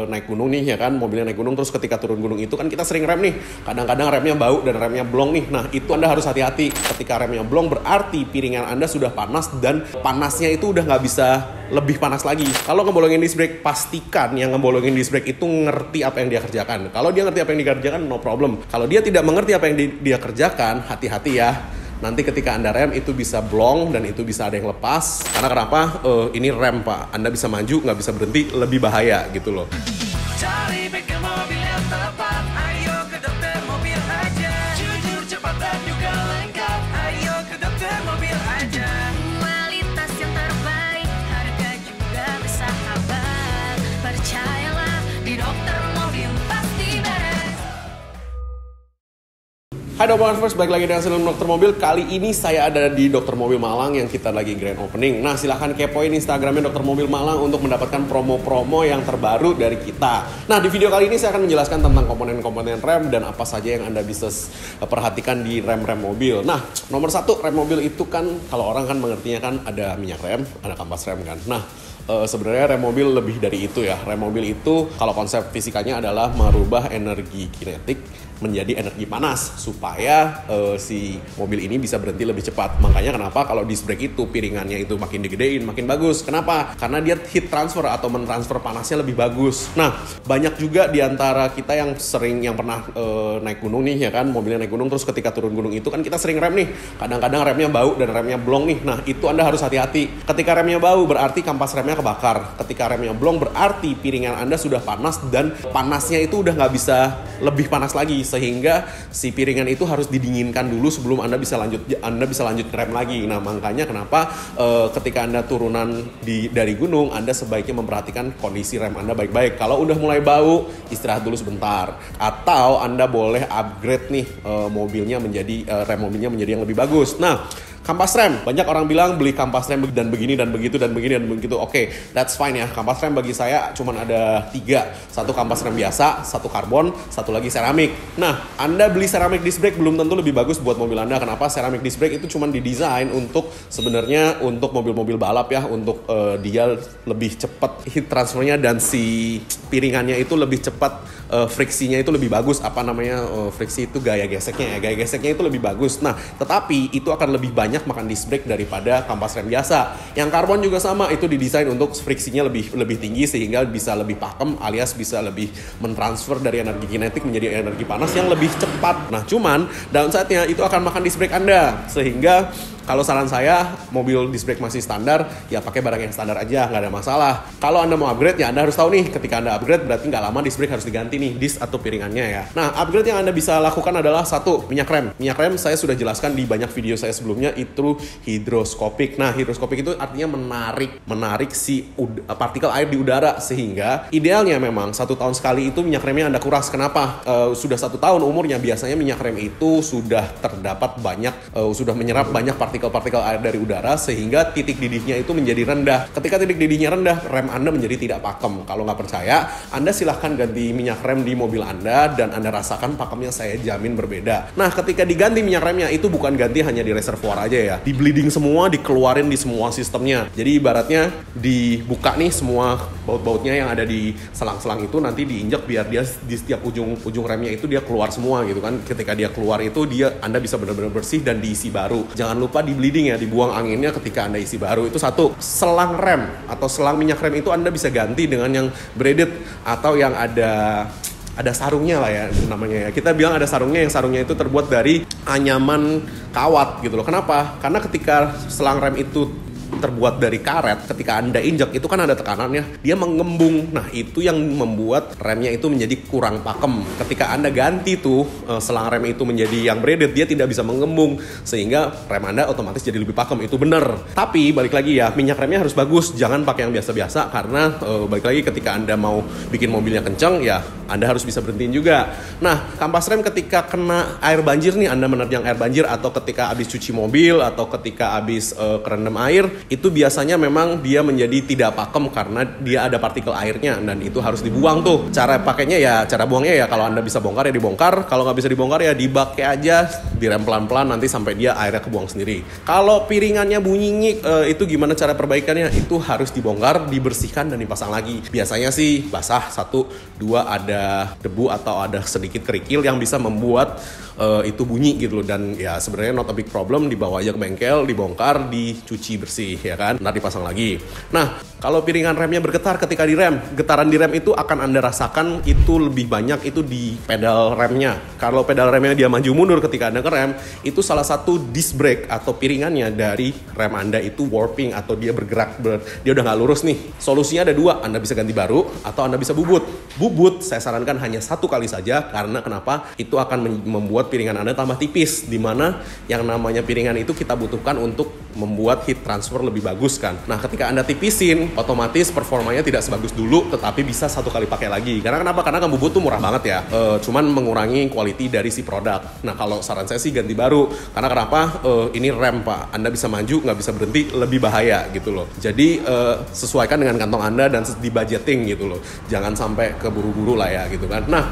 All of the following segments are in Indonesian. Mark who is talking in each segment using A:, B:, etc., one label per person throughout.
A: naik gunung nih ya kan, mobilnya naik gunung terus ketika turun gunung itu kan kita sering rem nih. Kadang-kadang remnya bau dan remnya blong nih. Nah, itu Anda harus hati-hati. Ketika remnya blong berarti piringan Anda sudah panas dan panasnya itu udah nggak bisa lebih panas lagi. Kalau ngebolongin disc brake, pastikan yang ngebolongin disc brake itu ngerti apa yang dia kerjakan. Kalau dia ngerti apa yang dikerjakan, no problem. Kalau dia tidak mengerti apa yang dia kerjakan, hati-hati ya. Nanti ketika Anda rem itu bisa blong dan itu bisa ada yang lepas. Karena kenapa? Ini rem Pak, Anda bisa maju nggak bisa berhenti, lebih bahaya gitu loh.
B: Cari bengkel mobil yang tepat, ayo ke dokter mobil aja. Jujur, cepat dan juga lengkap, ayo ke dokter mobil aja.
C: Kualitas yang terbaik, harga juga bersahabat. Percayalah, di dokter mobil pasti beres.
A: Hai Dokter First, balik lagi dengan channel Dokter Mobil. Kali ini saya ada di Dokter Mobil Malang yang kita lagi grand opening. Nah, silahkan kepoin Instagramnya Dokter Mobil Malang untuk mendapatkan promo-promo yang terbaru dari kita. Nah, di video kali ini saya akan menjelaskan tentang komponen-komponen rem dan apa saja yang Anda bisa perhatikan di rem-rem mobil. Nah, nomor satu, rem mobil itu kan kalau orang kan mengertinya kan ada minyak rem, ada kampas rem kan. Nah, sebenarnya rem mobil lebih dari itu ya. Rem mobil itu kalau konsep fisikanya adalah merubah energi kinetik menjadi energi panas supaya si mobil ini bisa berhenti lebih cepat. Makanya kenapa kalau disc brake itu piringannya itu makin digedein makin bagus. Kenapa? Karena dia heat transfer atau mentransfer panasnya lebih bagus. Nah, banyak juga di antara kita yang pernah naik gunung nih ya kan, mobilnya naik gunung terus ketika turun gunung itu kan kita sering rem nih. Kadang-kadang remnya bau dan remnya blong nih. Nah, itu Anda harus hati-hati. Ketika remnya bau berarti kampas remnya kebakar. Ketika remnya blong berarti piringan Anda sudah panas dan panasnya itu udah nggak bisa lebih panas lagi, sehingga si piringan itu harus didinginkan dulu sebelum Anda bisa lanjut rem lagi. Nah, makanya kenapa ketika Anda turunan dari gunung, Anda sebaiknya memperhatikan kondisi rem Anda baik-baik. Kalau udah mulai bau, istirahat dulu sebentar. Atau Anda boleh upgrade nih mobilnya menjadi rem mobilnya menjadi yang lebih bagus. Nah, kampas rem, banyak orang bilang beli kampas rem dan begini dan begitu dan begini dan begitu. Oke, that's fine ya. Kampas rem bagi saya cuma ada 3. Satu kampas rem biasa, satu karbon, satu lagi seramik. Nah, Anda beli seramik disc brake belum tentu lebih bagus buat mobil Anda. Kenapa? Seramik disc brake itu cuma didesain untuk sebenarnya untuk mobil-mobil balap ya, untuk dia lebih cepat heat transfernya dan si piringannya itu lebih cepat, friksinya itu lebih bagus. Friksi itu gaya geseknya ya. Gaya geseknya itu lebih bagus. Nah, tetapi itu akan lebih banyak makan disc brake daripada kampas rem biasa. Yang karbon juga sama, itu didesain untuk friksinya lebih tinggi sehingga bisa lebih pakem alias bisa lebih mentransfer dari energi kinetik menjadi energi panas yang lebih cepat. Nah, cuman downside-nya itu akan makan disc brake Anda, sehingga kalau saran saya, mobil disc brake masih standar, ya pakai barang yang standar aja, nggak ada masalah. Kalau Anda mau upgrade, ya Anda harus tahu nih, ketika Anda upgrade berarti nggak lama disc brake harus diganti nih, disc atau piringannya ya. Nah, upgrade yang Anda bisa lakukan adalah satu, minyak rem. Minyak rem saya sudah jelaskan di banyak video saya sebelumnya, itu hidroskopik. Nah, hidroskopik itu artinya menarik si partikel air di udara, sehingga idealnya memang 1 tahun sekali itu minyak remnya Anda kuras. Kenapa? Sudah 1 tahun umurnya, biasanya minyak rem itu sudah terdapat sudah menyerap banyak partikel air dari udara sehingga titik didihnya itu menjadi rendah. Ketika titik didihnya rendah, rem Anda menjadi tidak pakem. Kalau nggak percaya, Anda silahkan ganti minyak rem di mobil Anda dan Anda rasakan pakemnya, saya jamin berbeda. Nah, ketika diganti minyak remnya itu bukan ganti hanya di reservoir aja ya. Di bleeding semua, dikeluarin di semua sistemnya. Jadi ibaratnya dibuka nih semua baut-bautnya yang ada di selang-selang itu, nanti diinjak biar dia di setiap ujung remnya itu dia keluar semua gitu kan. Ketika dia keluar itu Anda bisa benar-benar bersih dan diisi baru. Jangan lupa di bleeding ya, dibuang anginnya ketika Anda isi baru. Itu satu. Selang rem atau selang minyak rem itu Anda bisa ganti dengan yang braided atau yang ada sarungnya lah ya namanya ya. Kita bilang ada sarungnya, yang sarungnya itu terbuat dari anyaman kawat gitu loh. Kenapa? Karena ketika selang rem itu terbuat dari karet, ketika Anda injak itu kan ada tekanannya, dia mengembung. Nah, itu yang membuat remnya itu menjadi kurang pakem. Ketika Anda ganti tuh selang rem itu menjadi yang braided, dia tidak bisa mengembung sehingga rem Anda otomatis jadi lebih pakem. Itu bener. Tapi balik lagi ya, minyak remnya harus bagus, jangan pakai yang biasa-biasa karena balik lagi ketika Anda mau bikin mobilnya kenceng ya Anda harus bisa berhentiin juga. Nah, kampas rem ketika kena air banjir nih, Anda menerjang air banjir atau ketika habis cuci mobil atau ketika habis kerendam air, itu biasanya memang dia menjadi tidak pakem karena dia ada partikel airnya dan itu harus dibuang tuh. Cara pakainya ya, cara buangnya ya kalau Anda bisa bongkar ya dibongkar, kalau nggak bisa dibongkar ya dibake aja, direm pelan-pelan nanti sampai dia airnya kebuang sendiri. Kalau piringannya bunyi ngik, itu gimana cara perbaikannya? Itu harus dibongkar, dibersihkan dan dipasang lagi. Biasanya sih basah, 1, 2 ada debu atau ada sedikit kerikil yang bisa membuat itu bunyi gitu loh, dan ya sebenarnya not a big problem, dibawa aja ke bengkel, dibongkar, dicuci bersih ya kan, ntar dipasang lagi. Nah, kalau piringan remnya bergetar ketika direm, getaran di rem itu akan Anda rasakan itu lebih banyak itu di pedal remnya. Kalau pedal remnya dia maju mundur ketika Anda ngerem, itu salah satu disc brake atau piringannya dari rem Anda itu warping atau dia bergerak, dia udah nggak lurus nih. Solusinya ada 2, Anda bisa ganti baru atau Anda bisa bubut. Bubut saya sarankan hanya 1 kali saja, karena kenapa? Itu akan membuat piringan Anda tambah tipis, dimana yang namanya piringan itu kita butuhkan untuk membuat heat transfer lebih bagus kan. Nah, ketika Anda tipisin, otomatis performanya tidak sebagus dulu, tetapi bisa 1 kali pakai lagi. Karena kenapa? Karena kan bubut tuh murah banget ya, cuman mengurangi quality dari si produk. Nah, kalau saran saya sih ganti baru. Karena kenapa? Ini rem Pak, Anda bisa maju, nggak bisa berhenti, lebih bahaya gitu loh. Jadi sesuaikan dengan kantong Anda dan di budgeting gitu loh. Jangan sampai keburu-buru lah ya gitu kan. Nah,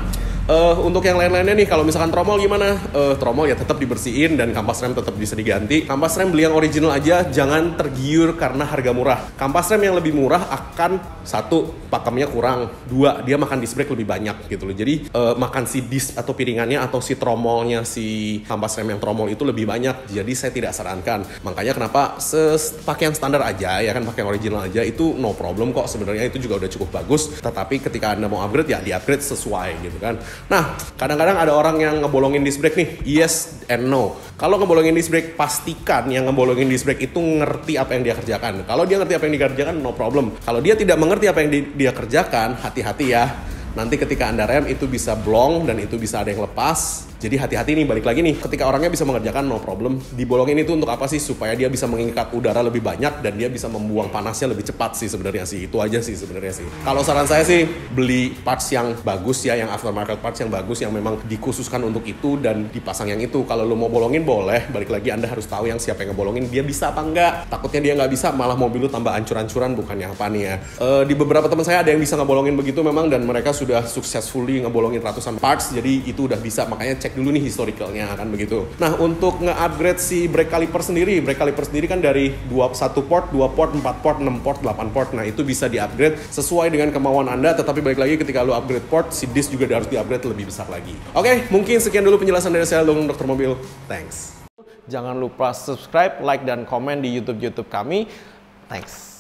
A: untuk yang lain-lainnya nih, kalau misalkan tromol gimana? Tromol ya tetap dibersihin dan kampas rem tetap bisa diganti. Kampas rem beli yang original aja, jangan tergiur karena harga murah. Kampas rem yang lebih murah akan 1, pakemnya kurang, 2, dia makan disc brake lebih banyak gitu loh. Jadi makan si disc atau piringannya atau si tromolnya, si kampas rem yang tromol itu lebih banyak. Jadi saya tidak sarankan. Makanya kenapa pakai yang standar aja ya kan, pakai yang original aja itu no problem kok. Sebenarnya itu juga udah cukup bagus. Tetapi ketika Anda mau upgrade ya di-upgrade sesuai gitu kan. Nah, kadang-kadang ada orang yang ngebolongin disc brake nih, yes and no. Kalau ngebolongin disc brake, pastikan yang ngebolongin disc brake itu ngerti apa yang dia kerjakan. Kalau dia ngerti apa yang dikerjakan, no problem. Kalau dia tidak mengerti apa yang dia kerjakan, hati-hati ya. Nanti ketika Anda rem itu bisa blong dan itu bisa ada yang lepas. Jadi hati-hati nih, balik lagi nih, ketika orangnya bisa mengerjakan no problem. Dibolongin itu untuk apa sih? Supaya dia bisa mengikat udara lebih banyak dan dia bisa membuang panasnya lebih cepat sih sebenarnya sih. Itu aja sih sebenarnya sih. Kalau saran saya sih beli parts yang bagus ya, yang aftermarket parts yang bagus, yang memang dikhususkan untuk itu dan dipasang yang itu. Kalau lo mau bolongin boleh, balik lagi Anda harus tahu yang siapa yang ngebolongin, dia bisa apa enggak. Takutnya dia nggak bisa, malah mobil lo tambah ancur-ancuran, bukannya apa nih ya. Di beberapa teman saya ada yang bisa ngebolongin begitu memang, dan mereka sudah successfully ngebolongin ratusan parts, jadi itu udah bisa. Makanya cek dulu nih historicalnya kan begitu. Nah, untuk nge-upgrade si brake caliper sendiri kan dari 1 port, 2 port, 4 port, 6 port, 8 port. Nah, itu bisa di-upgrade sesuai dengan kemauan Anda, tetapi balik lagi ketika lo upgrade port, si disc juga harus di-upgrade lebih besar lagi. Oke, mungkin sekian dulu penjelasan dari saya, Dr. Mobil. Thanks. Jangan lupa subscribe, like, dan komen di YouTube kami. Thanks.